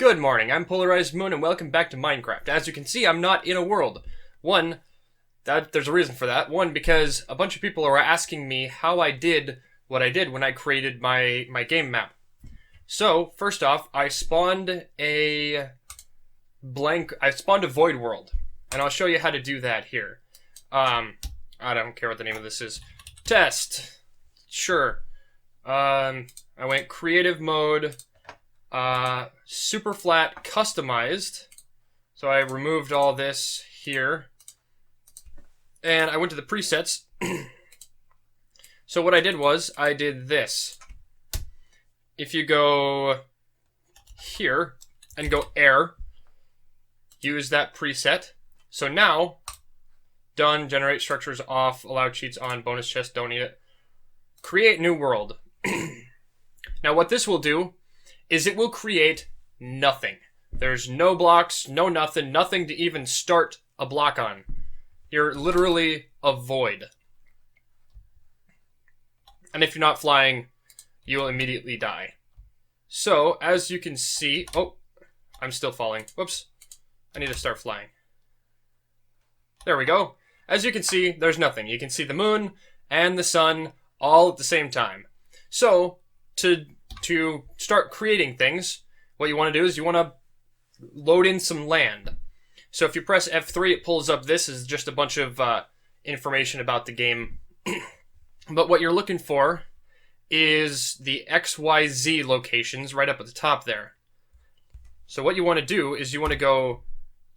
Good morning, I'm PolarizedMoon and welcome back to Minecraft. As you can see, I'm not in a world. There's a reason for that. One, because a bunch of people are asking me how I did what I did when I created my game map. So, first off, I spawned a void world. And I'll show you how to do that here. I don't care what the name of this is. Test. Sure. I went creative mode. Super flat customized. So I removed all this here. And I went to the presets. So what I did was, I did this. If you go here and go air, use that preset. So now, done, generate structures off, allow cheats on, bonus chest, don't need it. Create new world. Now what this will do is it will create nothing. There's no blocks, no nothing to even start a block on. You're literally a void. And if you're not flying, you'll immediately die. So, as you can see... Oh, I'm still falling. Whoops. I need to start flying. There we go. As you can see, there's nothing. You can see the moon and the sun all at the same time. So, to start creating things, what you want to do is you want to load in some land. So if you press F3, it pulls up this is just a bunch of information about the game. But what you're looking for is the XYZ locations right up at the top there. So what you want to do is you want to go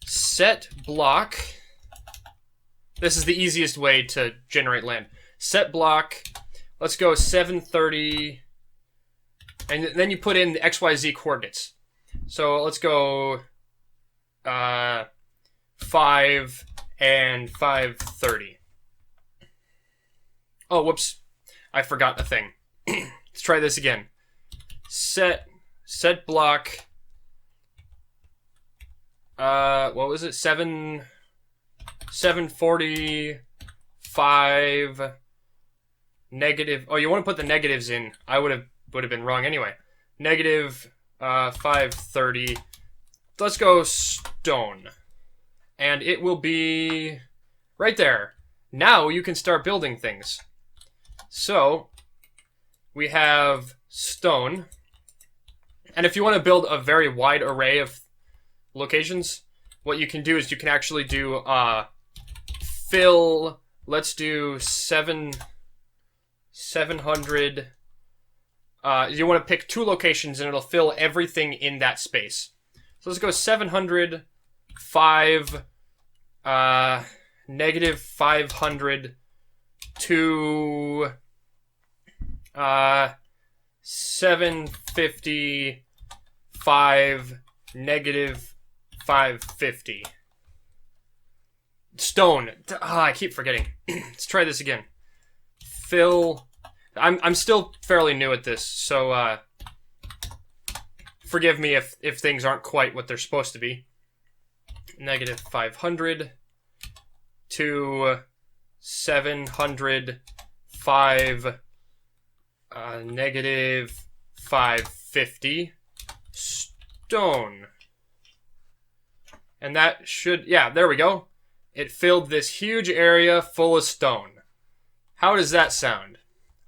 set block. This is the easiest way to generate land. Set block. Let's go 730. And then you put in the XYZ coordinates. So let's go 5 and 530. Oh, whoops. I forgot a thing. Let's try this again. Set block. What was it? 745 negative. Oh, you want to put the negatives in. I would have been wrong anyway. Negative 530. Let's go stone. And it will be right there. Now you can start building things. So, we have stone. And if you want to build a very wide array of locations, what you can do is you can actually do fill. Let's do 700. You want to pick 2 locations and it'll fill everything in that space. So let's go 700, 5, negative 500 to 755, negative 550. Stone. I keep forgetting. Let's try this again. Fill. I'm still fairly new at this, so forgive me if things aren't quite what they're supposed to be. Negative 500 to 705, negative 550, stone. And that should, yeah, there we go. It filled this huge area full of stone. How does that sound?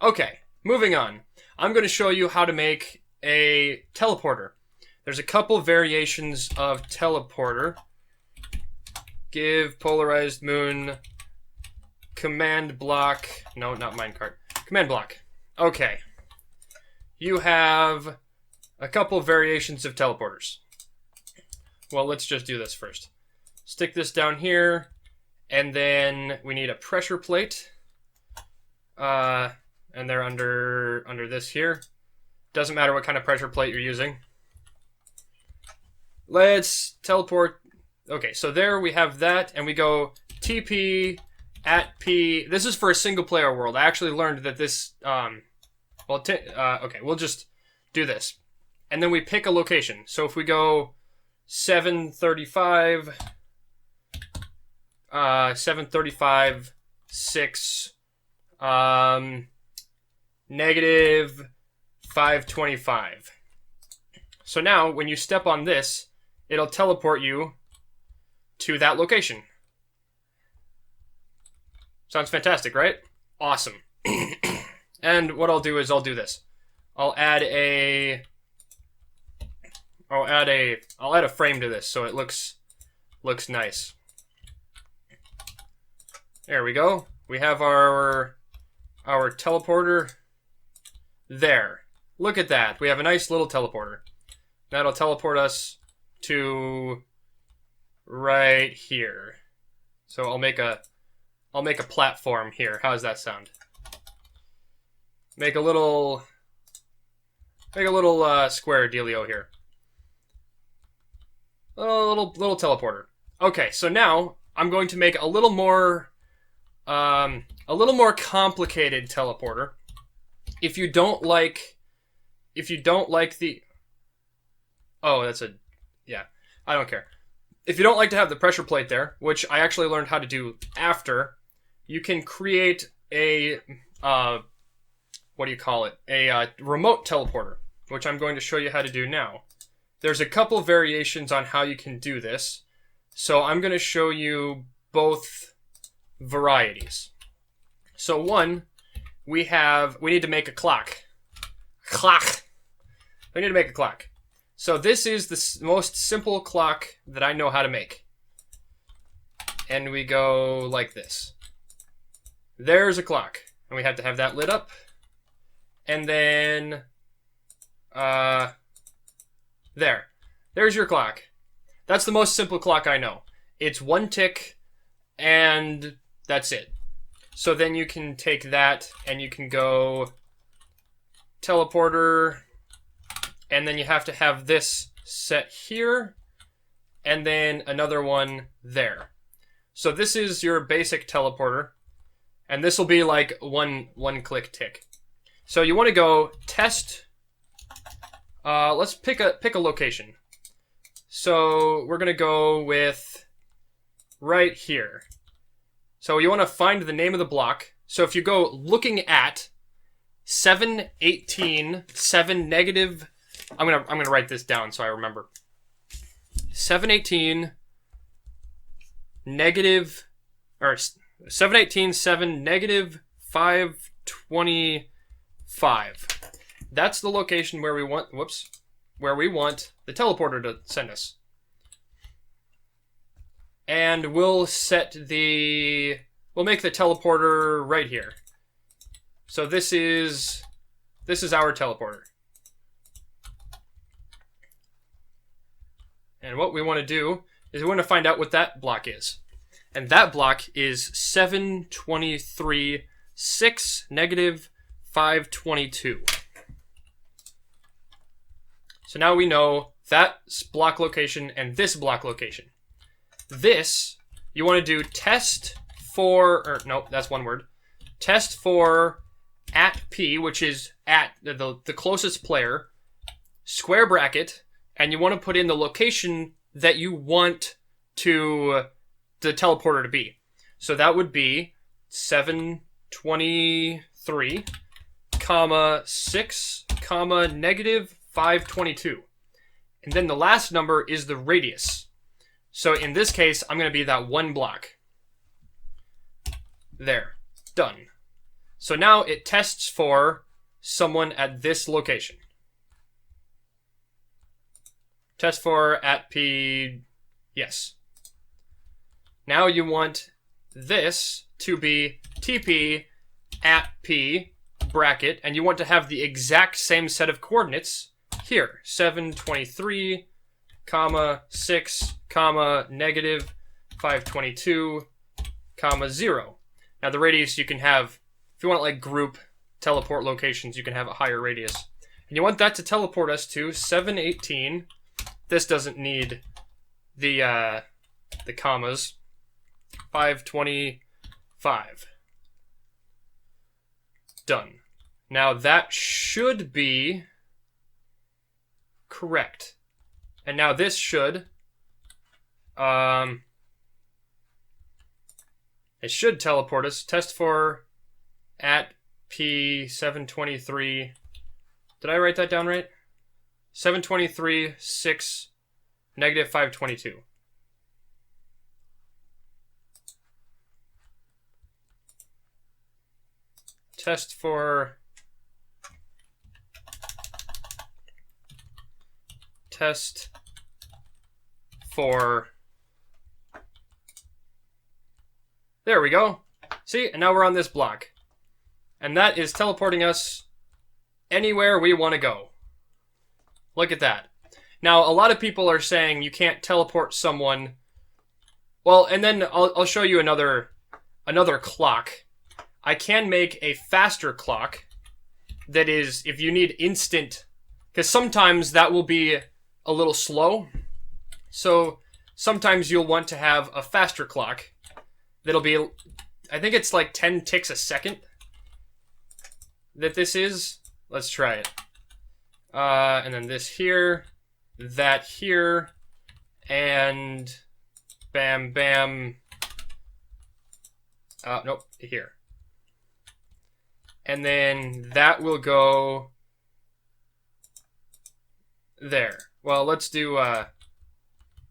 Okay, moving on. I'm going to show you how to make a teleporter. There's a couple variations of teleporter. Give PolarizedMoon command block. No, not minecart. Command block. Okay. You have a couple variations of teleporters. Well, let's just do this first. Stick this down here, and then we need a pressure plate. And they're under this here. Doesn't matter what kind of pressure plate you're using. Let's teleport. Okay, so there we have that, and we go TP at P. This is for a single player world. I actually learned that this, okay, we'll just do this. And then we pick a location. So if we go 735, 735, 6, negative 525. So now, when you step on this, it'll teleport you to that location. Sounds fantastic, right? Awesome. And what I'll do is I'll do this. I'll add a frame to this so it looks nice. There we go. We have our teleporter there. Look at that. We have a nice little teleporter. That'll teleport us to right here. So I'll make a platform here. How does that sound? Make a little square dealio here. A little teleporter. Okay, so now I'm going to make a little more complicated teleporter. If you don't like the, oh, that's a, yeah, I don't care. If you don't like to have the pressure plate there, which I actually learned how to do after, you can create a, what do you call it? A remote teleporter, which I'm going to show you how to do now. There's a couple variations on how you can do this, so I'm going to show you both varieties. So one, we need to make a clock. We need to make a clock. So this is the most simple clock that I know how to make. And we go like this. There's a clock. And we have to have that lit up. And then, there's your clock. That's the most simple clock I know. It's one tick, and that's it. So then you can take that, and you can go teleporter, and then you have to have this set here, and then another one there. So this is your basic teleporter, and this will be like one click tick. So you want to go test. Let's pick a location. So we're gonna go with right here. So you want to find the name of the block. So if you go looking at 718 7 negative, I'm gonna write this down so I remember. 718 negative, or 718 7 negative 525. That's the location where we want, where we want the teleporter to send us. And we'll make the teleporter right here. So this is our teleporter. And what we want to do is we want to find out what that block is. And that block is 723 6 negative 522. So now we know that block location and this block location. This, you want to do test for, or no, that's one word. Test for at P, which is at the closest player, square bracket, and you want to put in the location that you want the teleporter to be. So that would be 723, comma 6, comma negative 522. And then the last number is the radius. So in this case, I'm going to be that one block. There. Done. So now it tests for someone at this location. Test for at P. Yes. Now you want this to be TP at P bracket, and you want to have the exact same set of coordinates here. 723, comma 6, comma negative 522, comma 0. Now the radius you can have, if you want like group teleport locations, you can have a higher radius. And you want that to teleport us to 718. This doesn't need the commas. 525. Done. Now that should be correct. And now this should it should teleport us. Test for at P723. Did I write that down right? 723, 6, negative 522. Test for there we go. See, and now we're on this block. And that is teleporting us anywhere we want to go. Look at that. Now, a lot of people are saying you can't teleport someone. Well, and then I'll show you another clock. I can make a faster clock that is, if you need instant, because sometimes that will be a little slow. So sometimes you'll want to have a faster clock that'll be, I think it's like 10 ticks a second that this is. Let's try it. And then this here, that here, and bam, bam. Nope, here. And then that will go there. Well, let's do,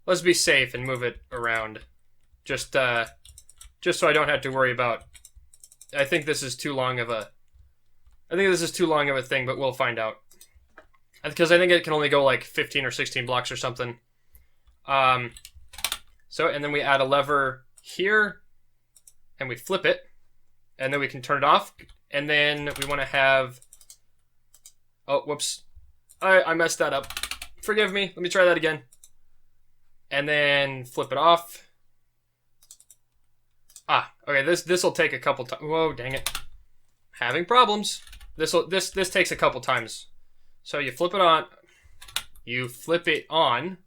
let's be safe and move it around. Just so I don't have to worry about, I think this is too long of a thing, but we'll find out. Because I think it can only go like 15 or 16 blocks or something. So, and then we add a lever here, and we flip it, and then we can turn it off. And then we want to have, oh, whoops. I messed that up. Forgive me. Let me try that again. And then flip it off. Okay, this will take a couple times. Whoa, dang it. Having problems. This takes a couple times. So you flip it on, you flip it on,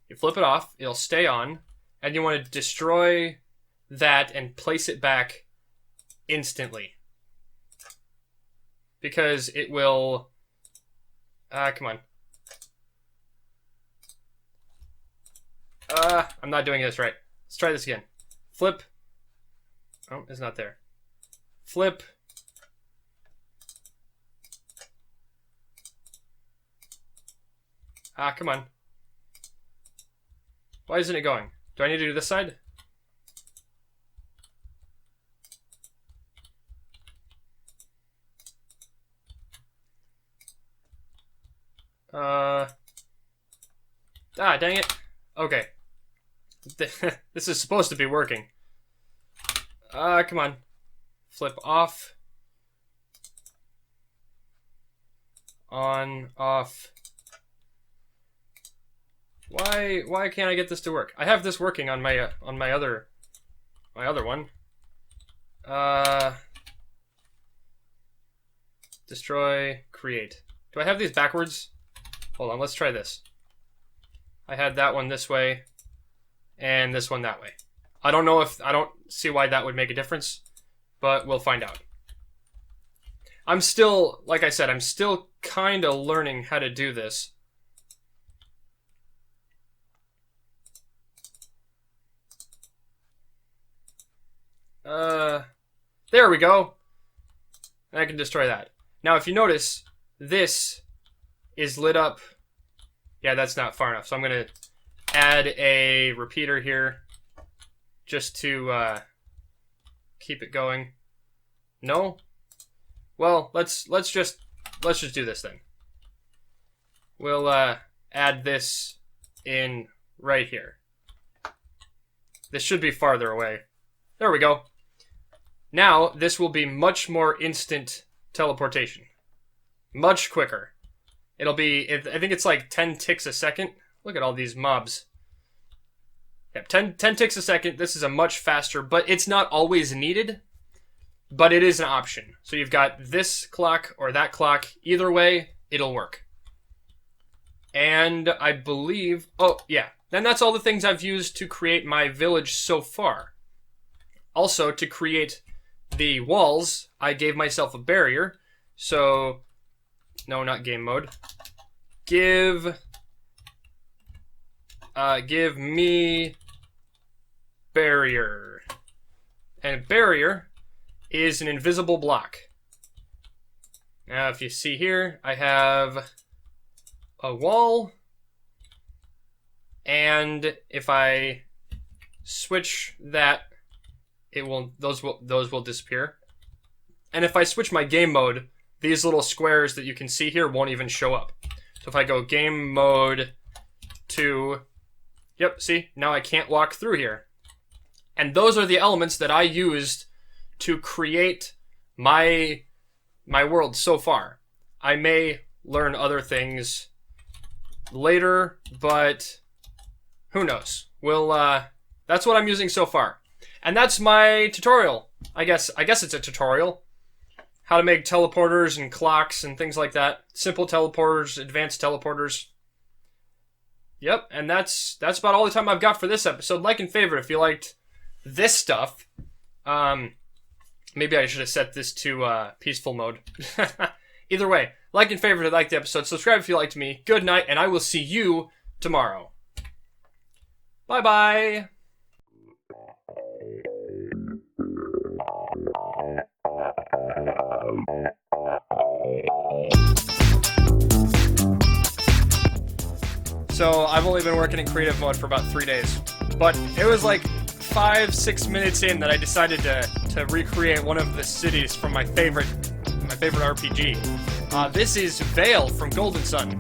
you flip it off, it'll stay on, and you want to destroy that and place it back instantly. Because it will, come on. I'm not doing this right. Let's try this again. Flip. Oh, it's not there. Flip. Come on. Why isn't it going? Do I need to do this side? Dang it. Okay. This is supposed to be working. Come on. Flip off. On, off. Why can't I get this to work? I have this working on my other one. Destroy, create. Do I have these backwards? Hold on, let's try this. I had that one this way, and this one that way. I don't see why that would make a difference, but we'll find out. I'm still, like I said, I'm still kind of learning how to do this. There we go. And I can destroy that. Now, if you notice, this is lit up. Yeah, that's not far enough. So I'm going to add a repeater here just to keep it going. No? Well, let's just do this then. We'll add this in right here. This should be farther away. There we go. Now, this will be much more instant teleportation. Much quicker. It'll be, I think it's like 10 ticks a second. Look at all these mobs. Yep, 10 ticks a second. This is a much faster, but it's not always needed. But it is an option. So you've got this clock or that clock. Either way, it'll work. And I believe, oh yeah. Then that's all the things I've used to create my village so far. Also, to create the walls, I gave myself a barrier. So, no, not game mode. Give me barrier. And barrier is an invisible block. Now, if you see here, I have a wall. And if I switch that, those will disappear. And if I switch my game mode, these little squares that you can see here won't even show up. So if I go game mode to, yep, see, now I can't walk through here. And those are the elements that I used to create my world so far. I may learn other things later, but who knows? That's what I'm using so far. And that's my tutorial. I guess it's a tutorial. How to make teleporters and clocks and things like that. Simple teleporters, advanced teleporters. Yep, and that's about all the time I've got for this episode. Like and favorite if you liked this stuff. Maybe I should have set this to peaceful mode. Either way, like and favorite if you liked the episode. Subscribe if you liked me. Good night, and I will see you tomorrow. Bye-bye. So I've only been working in creative mode for about 3 days, but it was like 5-6 minutes in that I decided to recreate one of the cities from my favorite RPG. This is Vale from Golden Sun.